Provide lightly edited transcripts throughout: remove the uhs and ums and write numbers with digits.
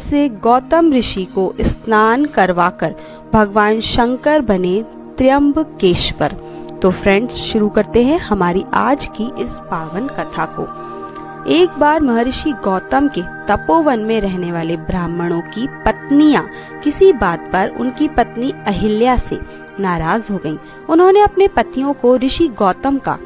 कैसे गौतम ऋषि को स्नान करवाकर भगवान शंकर बने त्र्यंबकेश्वर। तो फ्रेंड्स, शुरू करते हैं हमारी आज की इस पावन कथा को। एक बार महर्षि गौतम के तपोवन में रहने वाले ब्राह्मणों की पत्नियां किसी बात पर उनकी पत्नी अहिल्या से नाराज हो गईं। उन्होंने अपने पतियों को ऋषि गौतम का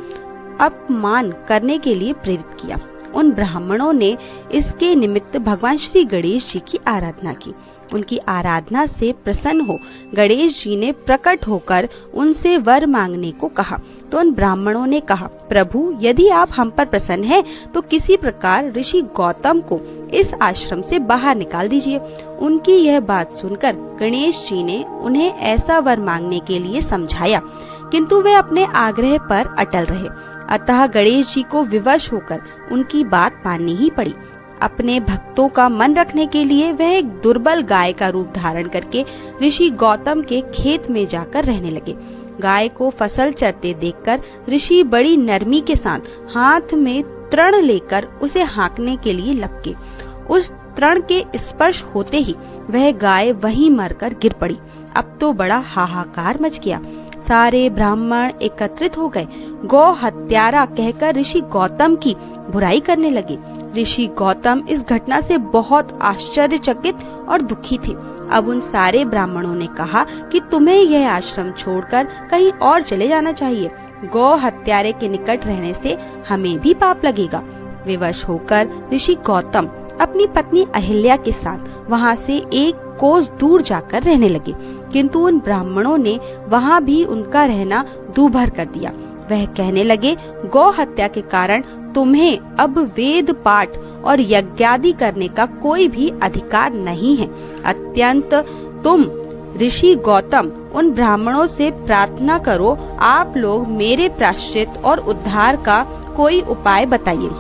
अपमान करने के लिए प्रेरित किया। उन ब्राह्मणों ने इसके निमित्त भगवान श्री गणेश जी की आराधना की। उनकी आराधना से प्रसन्न हो गणेश जी ने प्रकट होकर उनसे वर मांगने को कहा। तो उन ब्राह्मणों ने कहा, प्रभु, यदि आप हम पर प्रसन्न हैं तो किसी प्रकार ऋषि गौतम को इस आश्रम से बाहर निकाल दीजिए। उनकी यह बात सुनकर गणेश जी ने उन्हें ऐसा वर मांगने के लिए समझाया, किंतु वे अपने आग्रह पर अटल रहे। अतः गणेश जी को विवश होकर उनकी बात माननी ही पड़ी। अपने भक्तों का मन रखने के लिए वह एक दुर्बल गाय का रूप धारण करके ऋषि गौतम के खेत में जाकर रहने लगे। गाय को फसल चरते देखकर ऋषि बड़ी नरमी के साथ हाथ में तृण लेकर उसे हाँकने के लिए लपके। उस तृण के स्पर्श होते ही वह गाय वहीं मरकर गिर पड़ी। अब तो बड़ा हाहाकार मच गया। सारे ब्राह्मण एकत्रित हो गए। गौ हत्यारा कहकर ऋषि गौतम की बुराई करने लगे। ऋषि गौतम इस घटना से बहुत आश्चर्यचकित और दुखी थे। अब उन सारे ब्राह्मणों ने कहा कि तुम्हें यह आश्रम छोड़कर कहीं और चले जाना चाहिए। गौ हत्यारे के निकट रहने से हमें भी पाप लगेगा। विवश होकर ऋषि गौतम अपनी पत्नी अहिल्या के साथ वहां से एक कोस दूर जाकर रहने लगे, किंतु उन ब्राह्मणों ने वहां भी उनका रहना दूभर कर दिया। वह कहने लगे, गौ हत्या के कारण तुम्हें अब वेद पाठ और यज्ञादि करने का कोई भी अधिकार नहीं है। अत्यंत तुम ऋषि गौतम उन ब्राह्मणों से प्रार्थना करो, आप लोग मेरे प्रायश्चित और उद्धार का कोई उपाय बताइए।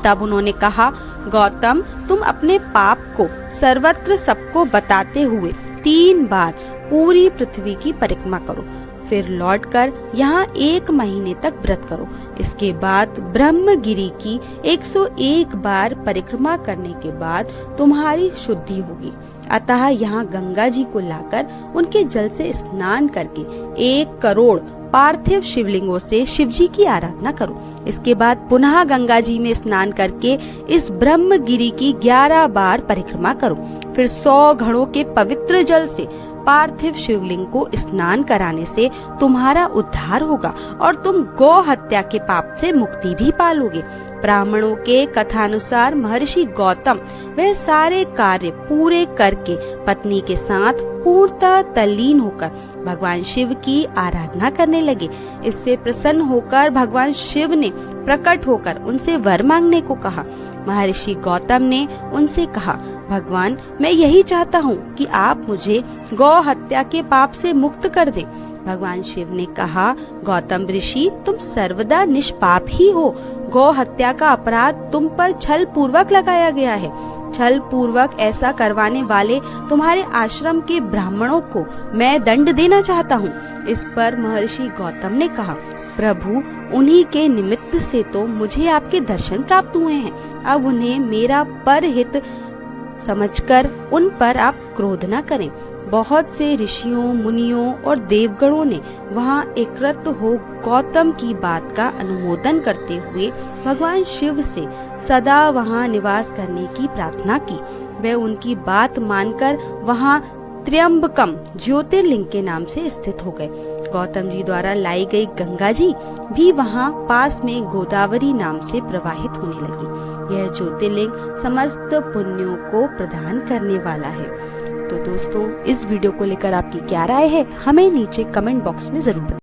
तब उन्होंने कहा, गौतम, तुम अपने पाप को सर्वत्र सबको बताते हुए 3 बार पूरी पृथ्वी की परिक्रमा करो, फिर लौटकर यहाँ 1 महीने तक व्रत करो। इसके बाद ब्रह्मगिरी की 101 बार परिक्रमा करने के बाद तुम्हारी शुद्धि होगी। अतः यहाँ गंगा जी को लाकर उनके जल से स्नान करके 1 करोड़ पार्थिव शिवलिंगों से शिवजी की आराधना करो। इसके बाद पुनः गंगा जी में स्नान करके इस ब्रह्मगिरी की 11 बार परिक्रमा करो। फिर 100 घड़ों के पवित्र जल से पार्थिव शिवलिंग को स्नान कराने से तुम्हारा उद्धार होगा और तुम गौ हत्या के पाप से मुक्ति भी पालोगे। ब्राह्मणों के कथानुसार महर्षि गौतम वह सारे कार्य पूरे करके पत्नी के साथ पूर्णतः तल्लीन होकर भगवान शिव की आराधना करने लगे। इससे प्रसन्न होकर भगवान शिव ने प्रकट होकर उनसे वर मांगने को कहा। महर्षि गौतम ने उनसे कहा, भगवान, मैं यही चाहता हूँ कि आप मुझे गौ हत्या के पाप से मुक्त कर दे। भगवान शिव ने कहा, गौतम ऋषि, तुम सर्वदा निष्पाप ही हो। गौ हत्या का अपराध तुम पर छल पूर्वक लगाया गया है। छल पूर्वक ऐसा करवाने वाले तुम्हारे आश्रम के ब्राह्मणों को मैं दंड देना चाहता हूँ। इस पर महर्षि गौतम ने कहा, प्रभु, उन्हीं के निमित्त से तो मुझे आपके दर्शन प्राप्त हुए हैं। अब उन्हें मेरा परहित समझकर उन पर आप क्रोध न करें। बहुत से ऋषियों, मुनियों और देवगणों ने वहां एकत्र हो गौतम की बात का अनुमोदन करते हुए भगवान शिव से सदा वहां निवास करने की प्रार्थना की। वे उनकी बात मानकर वहां त्र्यंबकम ज्योतिर्लिंग के नाम से स्थित हो गए। गौतम जी द्वारा लाई गई गंगा जी भी वहां पास में गोदावरी नाम से प्रवाहित होने लगी। यह ज्योतिर्लिंग समस्त पुण्यों को प्रदान करने वाला है। तो दोस्तों, इस वीडियो को लेकर आपकी क्या राय है, हमें नीचे कमेंट बॉक्स में जरूर बताएं।